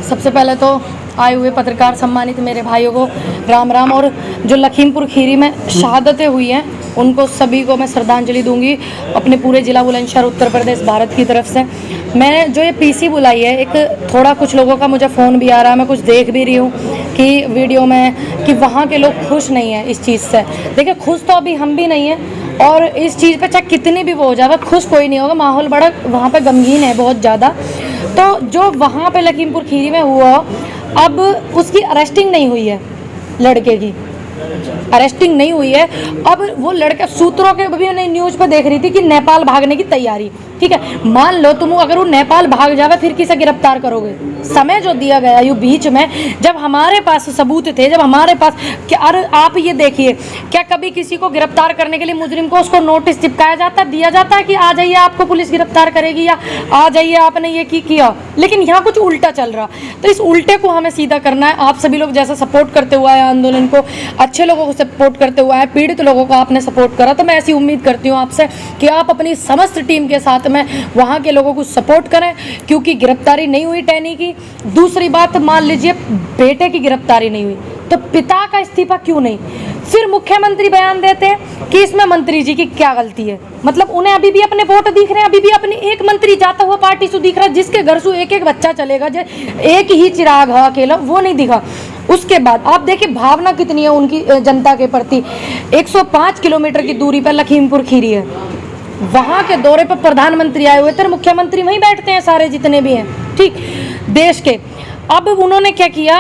सबसे पहले तो आए हुए पत्रकार सम्मानित मेरे भाइयों को राम राम। और जो लखीमपुर खीरी में शहादतें हुई हैं उनको सभी को मैं श्रद्धांजलि दूंगी अपने पूरे ज़िला बुलंदशहर उत्तर प्रदेश भारत की तरफ से। मैंने जो ये पीसी बुलाई है, एक थोड़ा कुछ लोगों का मुझे फ़ोन भी आ रहा है, मैं कुछ देख भी रही हूँ कि वीडियो में कि वहाँ के लोग खुश नहीं हैं इस चीज़ से। देखिए, खुश तो अभी हम भी नहीं हैं और इस चीज़ पे चाहे कितनी भी वो हो जाए खुश कोई नहीं होगा। माहौल बड़ा वहाँ पे गमगीन है बहुत ज़्यादा। तो जो वहाँ पे लखीमपुर खीरी में हुआ, अब उसकी अरेस्टिंग नहीं हुई है, लड़के की अरेस्टिंग नहीं हुई है। अब वो लड़का सूत्रों के भी मैंने न्यूज़ पर देख रही थी कि नेपाल भागने की तैयारी। ठीक है, मान लो तुम अगर वो नेपाल भाग जावे फिर किसे गिरफ्तार करोगे? समय जो दिया गया यू बीच में, जब हमारे पास सबूत थे, जब हमारे पास क्या, अरे आप ये देखिए, क्या कभी किसी को गिरफ्तार करने के लिए मुजरिम को उसको नोटिस चिपकाया जाता, दिया जाता है कि आ जाइए आपको पुलिस गिरफ्तार करेगी या आ जाइए आपने ये किया? लेकिन यहाँ कुछ उल्टा चल रहा। तो इस उल्टे को हमें सीधा करना है। आप सभी लोग जैसा सपोर्ट करते हुए आए आंदोलन को, अच्छे लोगों को सपोर्ट करते हुए आए, पीड़ित लोगों को आपने सपोर्ट करा, तो मैं ऐसी उम्मीद करती हूँ आपसे कि आप अपनी समस्त टीम के साथ में वहाँ के लोगों को सपोर्ट करें, क्योंकि गिरफ्तारी नहीं हुई टैनी की। दूसरी बात, मान लीजिए बेटे की गिरफ्तारी नहीं हुई तो पिता का इस्तीफा क्यों नहीं? फिर मुख्यमंत्री बयान देते हैं कि इसमें मंत्री जी की क्या गलती है। मतलब उन्हें अभी भी अपने वोट दिख रहे हैं, अभी भी अपने एक मंत्री जाता हुआ पार्टी से दिख रहा है, जिसके घर से एक एक बच्चा चलेगा, जो एक ही चिराग है अकेला, वो नहीं दिखा। उसके बाद आप देखिए भावना कितनी है उनकी जनता के प्रति। 105 किलोमीटर की दूरी पर लखीमपुर खीरी है, वहाँ के दौरे पर प्रधानमंत्री आए हुए थे, मुख्यमंत्री वहीं बैठते हैं सारे जितने भी हैं, ठीक, देश के। अब उन्होंने क्या किया,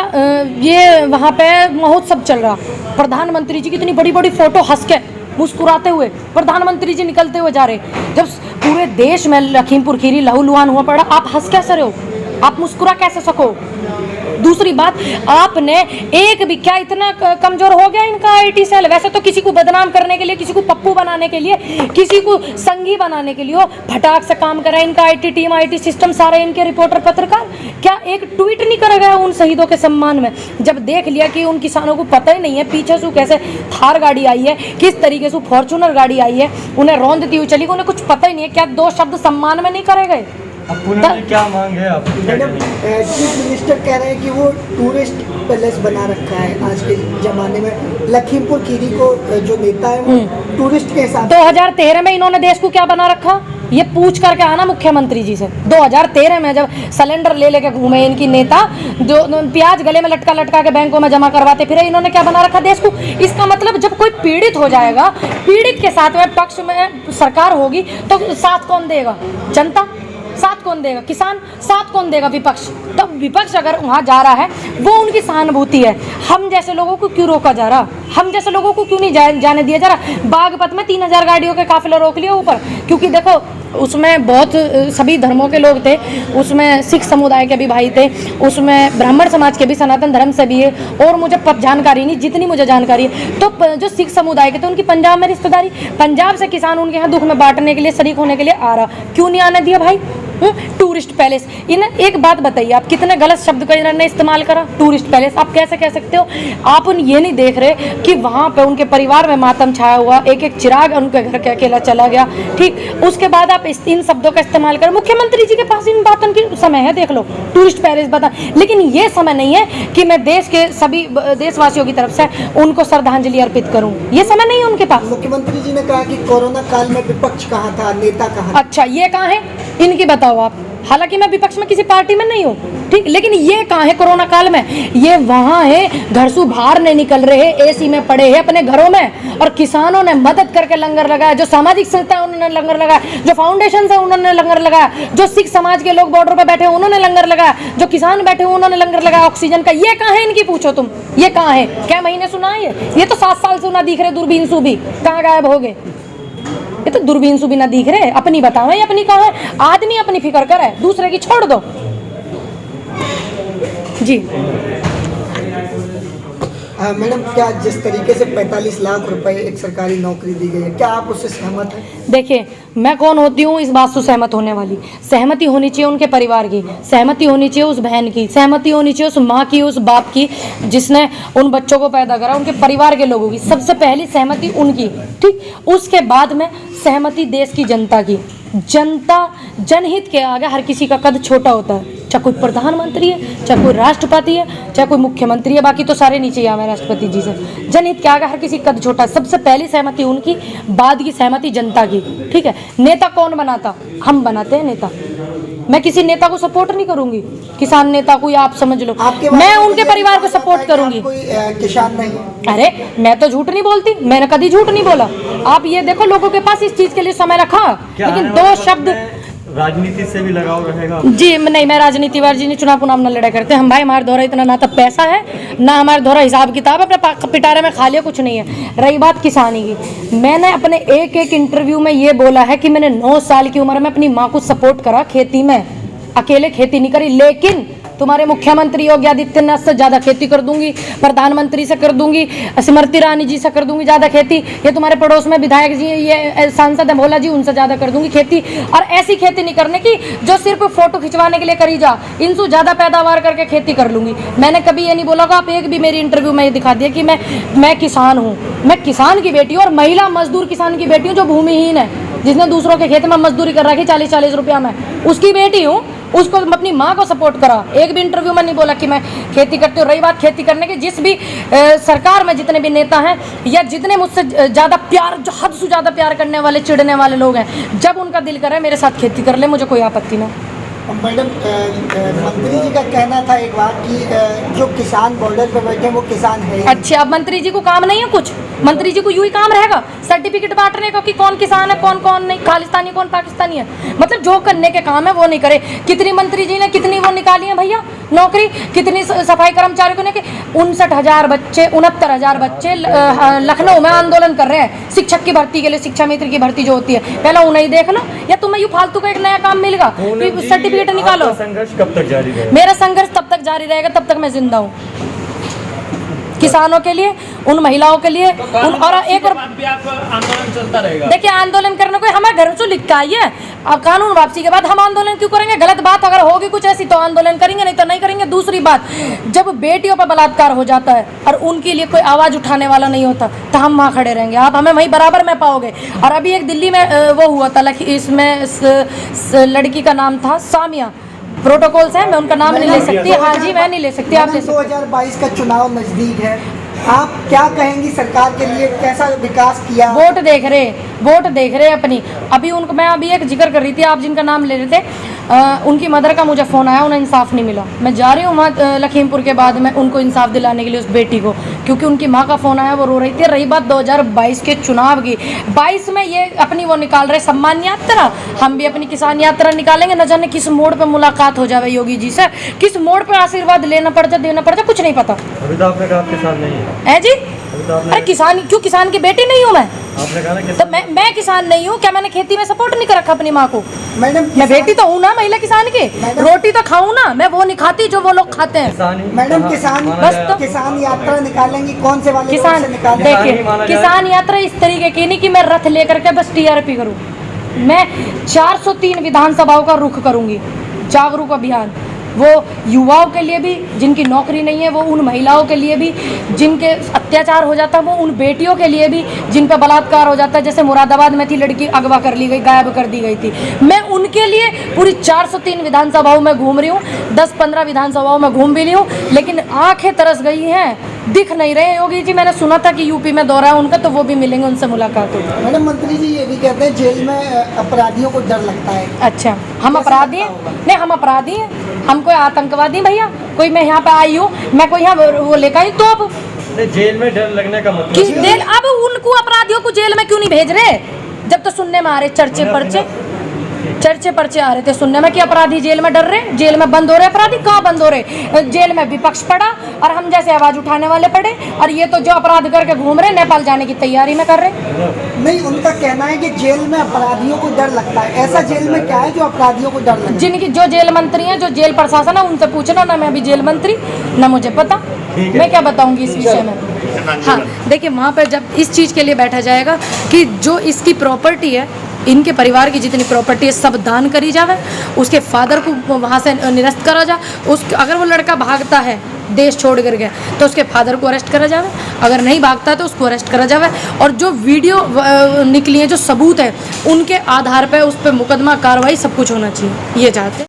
ये वहाँ पे महोत्सव चल रहा, प्रधानमंत्री जी की इतनी बड़ी बड़ी फोटो हंस के मुस्कुराते हुए प्रधानमंत्री जी निकलते हुए जा रहे। जब पूरे देश में लखीमपुर खीरी लहूलुहान हुआ पड़ा, आप हंस कैसे रहे हो? आप मुस्कुरा कैसे सको? दूसरी बात, आपने एक भी क्या इतना कमजोर हो गया इनका आईटी सेल? वैसे तो किसी को बदनाम करने के लिए, किसी को पप्पू बनाने के लिए, किसी को संगी बनाने के लिए हो फटाक से काम करा इनका आईटी टीम, आईटी सिस्टम, सारे इनके रिपोर्टर पत्रकार। क्या एक ट्वीट नहीं करा गया उन शहीदों के सम्मान में? जब देख लिया कि उन किसानों को पता ही नहीं है पीछे से कैसे थार गाड़ी आई है, किस तरीके से फॉर्चूनर गाड़ी आई है, उन्हें रौंदती हुई चली, उन्हें कुछ पता ही नहीं है, क्या दो शब्द सम्मान में नहीं करे गए? क्या मांग है आपकी? मैडम, चीफ मिनिस्टर कह रहे हैं कि वो टूरिस्ट पैलेस बना रखा है आज के ज़माने में। लखीमपुर खीरी को जो नेता है वो टूरिस्ट के हिसाब 2013 में इन्होंने देश को क्या बना रखा, ये पूछ करके आना मुख्यमंत्री जी से। 2013 में जब सिलेंडर ले लेके घूमे इनकी नेता, जो प्याज गले में लटका लटका के बैंकों में जमा करवाते फिर, इन्होंने क्या बना रखा देश को? इसका मतलब जब कोई पीड़ित हो जाएगा, पीड़ित के साथ में पक्ष में सरकार होगी तो साथ कौन देगा? जनता। साथ कौन देगा? किसान। साथ कौन देगा? विपक्ष। तो विपक्ष अगर वहाँ जा रहा है, वो उनकी सहानुभूति है। हम जैसे लोगों को क्यों रोका जा रहा? हम जैसे लोगों को क्यों नहीं जाने दिया जा रहा? बागपत में 3000 गाड़ियों के काफिला रोक लिया ऊपर, क्योंकि देखो उसमें बहुत सभी धर्मों के लोग थे, उसमें सिख समुदाय के भी भाई थे, उसमें ब्राह्मण समाज के भी, सनातन धर्म से भी है, और मुझे जानकारी नहीं, जितनी मुझे जानकारी है तो जो सिख समुदाय के थे उनकी पंजाब में रिश्तेदारी, पंजाब से किसान उनके यहाँ दुख में बांटने के लिए, शरीक होने के लिए आ रहा, क्यों नहीं आने दिया भाई? टूरिस्ट पैलेस, इन्हें एक बात बताइए, आप कितने गलत शब्द का इन्होंने इस्तेमाल करा, टूरिस्ट पैलेस। आप कैसे कह सकते हो? आप ये नहीं देख रहे कि वहाँ पे उनके परिवार में मातम छाया हुआ, एक एक चिराग उनके घर के अकेला चला गया, ठीक। उसके बाद आप इन शब्दों का इस्तेमाल करें, मुख्यमंत्री जी के पास इन बातों की समय है, देख लो, टूरिस्ट पैलेस बता, लेकिन ये समय नहीं है कि मैं देश के सभी देशवासियों की तरफ से उनको श्रद्धांजलि अर्पित करूँ, ये समय नहीं है उनके पास। मुख्यमंत्री जी ने कहा कि कोरोना काल में विपक्ष कहाँ था, नेता कहाँ? अच्छा, ये कहाँ है इनकी, बताओ आप। हालांकि मैं विपक्ष में किसी पार्टी में नहीं हूँ, ठीक, लेकिन ये कहाँ है कोरोना काल में? ये वहाँ है, घर से बाहर नहीं निकल रहे, एसी में पड़े हैं अपने घरों में, और किसानों ने मदद करके लंगर लगाया, जो सामाजिक संस्था उन्होंने लंगर लगाया, जो फाउंडेशन है उन्होंने लंगर लगाया, जो सिख समाज के लोग बॉर्डर पर बैठे उन्होंने लंगर लगाया, जो किसान बैठे उन्होंने लंगर लगाया ऑक्सीजन का। ये कहाँ है इनकी, पूछो तुम, ये कहाँ है? क्या महीने सुना है ये तो 7 साल से ना दिख रहे, दूरबीन सु भी कहाँ गायब हो गए? ये तो दूरबीन से भी ना दिख रहे, अपनी बताओ ये अपनी कहाँ है? आदमी अपनी फिक्र करे, दूसरे की छोड़ दो जी। मैडम, क्या जिस तरीके से 45 लाख रुपए एक सरकारी नौकरी दी गई है, क्या आप उससे सहमत हैं? देखिए, मैं कौन होती हूँ इस बात से सहमत होने वाली? सहमति होनी चाहिए उनके परिवार की, सहमति होनी चाहिए उस बहन की, सहमति होनी चाहिए उस माँ की, उस बाप की जिसने उन बच्चों को पैदा करा, उनके परिवार के लोगों की। सबसे पहली सहमति उनकी, ठीक। उसके बाद में सहमति देश की जनता की। जनता, जनहित के आगे हर किसी का कद छोटा होता है। चाहे कोई प्रधानमंत्री है, चाहे कोई राष्ट्रपति है, चाहे कोई मुख्यमंत्री है, बाकी तो सारे नीचे ही आए राष्ट्रपति जी से। जनहित क्या हर किसी कद छोटा, सबसे पहली सहमति उनकी, बाद की सहमति जनता की। ठीक है, नेता कौन बनाता? हम बनाते हैं नेता। मैं किसी नेता को सपोर्ट नहीं करूंगी, किसान नेता को आप समझ लो, मैं उनके परिवार को सपोर्ट करूंगी। किसान नहीं? अरे मैं तो झूठ नहीं बोलती, मैंने कभी झूठ नहीं बोला। आप ये देखो लोगों के पास इस चीज के लिए समय रखा, लेकिन दो शब्द राजनीति से भी लगाव रहेगा जी नहीं। मैं राजनीति चुनाव पुनाव न लड़ा करते हम भाई। हमारे द्वारा इतना ना तो पैसा है, ना हमारे द्वारा हिसाब किताब अपने पिटारे में खा लिया, कुछ नहीं है। रही बात किसानी की, मैंने अपने एक इंटरव्यू में ये बोला है कि मैंने 9 साल की उम्र में अपनी माँ को सपोर्ट करा खेती में, अकेले खेती नहीं करी। लेकिन तुम्हारे मुख्यमंत्री योगी आदित्यनाथ से ज्यादा खेती कर दूंगी, प्रधानमंत्री से कर दूंगी, स्मृति ईरानी जी से कर दूंगी ज्यादा खेती, ये तुम्हारे पड़ोस में विधायक जी, ये सांसद है भोला जी, उनसे ज्यादा कर दूंगी खेती। और ऐसी खेती नहीं करने की जो सिर्फ फोटो खिंचवाने के लिए करी जा, इनसे ज्यादा पैदावार करके खेती कर लूंगी। मैंने कभी ये नहीं बोला कि आप एक भी मेरी इंटरव्यू में ये दिखा दिया कि मैं किसान हूँ। मैं किसान की बेटी हूँ और महिला मजदूर किसान की बेटी हूँ जो भूमिहीन है, जिसने दूसरों के खेत में मजदूरी कर रखी 40-40 रुपया में, उसकी बेटी हूँ। उसको अपनी माँ को सपोर्ट करा। एक भी इंटरव्यू में नहीं बोला कि मैं खेती करती हूँ। रही बात खेती करने की, जिस भी सरकार में जितने भी नेता हैं या जितने मुझसे ज़्यादा प्यार, जो हद से ज़्यादा प्यार करने वाले, चिढ़ने वाले लोग हैं, जब उनका दिल करे मेरे साथ खेती कर ले, मुझे कोई आपत्ति नहीं। मैडम, मंत्री जी का कहना था एक बार कि जो किसान बॉर्डर पर बैठे हैं वो किसान है। अच्छा, अब मंत्री जी को काम नहीं है कुछ? मंत्री जी को यूं ही काम रहेगा सर्टिफिकेट बांटने का कि कौन किसान है कौन नहीं, खालिस्तानी कौन पाकिस्तानी है। मतलब जो करने के काम है वो नहीं करे। कितनी मंत्री जी ने कितनी वो निकाली है भैया नौकरी, कितनी सफाई कर्मचारी को ने, 59,000 बच्चे 69,000 बच्चे लखनऊ में आंदोलन कर रहे हैं शिक्षक की भर्ती के लिए, शिक्षा मित्र की भर्ती जो होती है। पहले उन्हें ही देख लो, या तुम्हें यूं फालतू का एक नया काम मिलेगा सर्टिफिकेट निकालो। संघर्ष कब तक जारी रहेगा? मेरा संघर्ष तब तक जारी रहेगा तब तक मैं जिंदा हूँ, किसानों के लिए, उन महिलाओं के लिए। और एक और आंदोलन चलता रहेगा। देखिए, आंदोलन करने को हमारे घर से लिख के आई है। अब कानून वापसी के बाद हम आंदोलन क्यों करेंगे? गलत बात अगर होगी कुछ ऐसी तो आंदोलन करेंगे, नहीं तो नहीं करेंगे। दूसरी बात, जब बेटियों पर बलात्कार हो जाता है और उनके लिए कोई आवाज उठाने वाला नहीं होता तो हम वहाँ खड़े रहेंगे। आप हमें वहीं बराबर में पाओगे। और अभी एक दिल्ली में वो हुआ था, इसमें लड़की का नाम था सामिया, प्रोटोकॉल्स है, मैं उनका नाम नहीं ले सकती। हाँ जी, मैं नहीं ले सकती, आप ले सकते। 2022 का चुनाव नजदीक है, आप क्या कहेंगी सरकार के लिए, कैसा विकास किया? वोट देख रहे अपनी। अभी उनको मैं अभी एक जिक्र कर रही थी, आप जिनका नाम ले रहे थे, उनकी मदर का मुझे फ़ोन आया, उन्हें इंसाफ नहीं मिला। मैं जा रही हूँ वहाँ लखीमपुर के बाद में उनको इंसाफ दिलाने के लिए, उस बेटी को, क्योंकि उनकी माँ का फ़ोन आया, वो रो रही थी। रही बात 2022 के चुनाव की, 22 में ये अपनी वो निकाल रहे सम्मान यात्रा, हम भी अपनी किसान यात्रा निकालेंगे। न जाने किस मोड़ पर मुलाकात हो जाए योगी जी से, किस मोड़ पर आशीर्वाद लेना पड़ जाए, देना पड़ जाए, कुछ नहीं पता। अभी तो आपने कहा किसान नहीं है जी? अरे किसान क्यों? किसान की बेटी नहीं हूँ मैं? आपने कहा ना तो मैं किसान नहीं हूँ क्या? मैंने खेती में सपोर्ट नहीं कर रखा अपनी माँ को? मैडम, मैं बेटी तो हूँ ना महिला किसान की, रोटी तो खाऊं ना मैं, वो नहीं खाती जो वो लोग खाते हैं। मैडम, किसान यात्रा निकालेंगी, कौन से वाले किसान? देखिए, किसान यात्रा इस तरीके की नहीं कि मैं रथ लेकर के बस TRP करूँ। मैं 403 विधानसभाओं का रुख करूंगी, जागरूक अभियान। वो युवाओं के लिए भी जिनकी नौकरी नहीं है, वो उन महिलाओं के लिए भी जिनके अत्याचार हो जाता है, वो उन बेटियों के लिए भी जिन पर बलात्कार हो जाता है। जैसे मुरादाबाद में थी लड़की, अगवा कर ली गई, गायब कर दी गई थी। मैं उनके लिए पूरी 403 विधानसभाओं में घूम रही हूँ, 10-15 विधानसभाओं में घूम भी ली हूँ, लेकिन आंखें तरस गई हैं, दिख नहीं रहे योगी जी। मैंने सुना था कि यूपी में दौरा है उनका, तो वो भी मिलेंगे, उनसे मुलाकात होगी। मैडम, मंत्री जी ये भी कहते हैं जेल में अपराधियों को डर लगता है। अच्छा, हम अपराधी हैं? नहीं, हम अपराधी हैं, हम कोई आतंकवादी भैया? कोई मैं यहाँ पे आई हूँ, मैं कोई यहाँ वो लेकर आई तो अब जेल में डर लगने का मतलब? अब उनको अपराधियों को जेल में क्यों नहीं भेज रहे? जब तो सुनने में आ रहे चर्चे पर्चे आ रहे थे सुनने में कि अपराधी जेल में डर रहे, जेल में बंद हो रहे। अपराधी कहाँ बंद हो रहे? जेल में विपक्ष पड़ा और हम जैसे आवाज उठाने वाले पड़े, और ये तो जो अपराध करके घूम रहे, नेपाल जाने की तैयारी में कर रहे। नहीं, उनका कहना है कि जेल में अपराधियों को डर लगता है। ऐसा जेल में क्या है जो अपराधियों को डर लगता है? जिनकी जो जेल मंत्री हैं, जो जेल प्रशासन है, उनसे पूछना ना। मैं अभी जेल मंत्री ना, मुझे पता, मैं क्या बताऊंगी इस विषय में। हाँ, देखिए, वहाँ पर जब इस चीज़ के लिए बैठा जाएगा कि जो इसकी प्रॉपर्टी है, इनके परिवार की जितनी प्रॉपर्टी है सब दान करी जावे, उसके फादर को वहाँ से निरस्त करा जाए। अगर वो लड़का भागता है, देश छोड़ कर गया, तो उसके फादर को अरेस्ट करा जावे, अगर नहीं भागता तो उसको अरेस्ट करा जावे। और जो वीडियो निकली है, जो सबूत है, उनके आधार पर उस पर मुकदमा कार्रवाई सब कुछ होना चाहिए, ये चाहते हैं।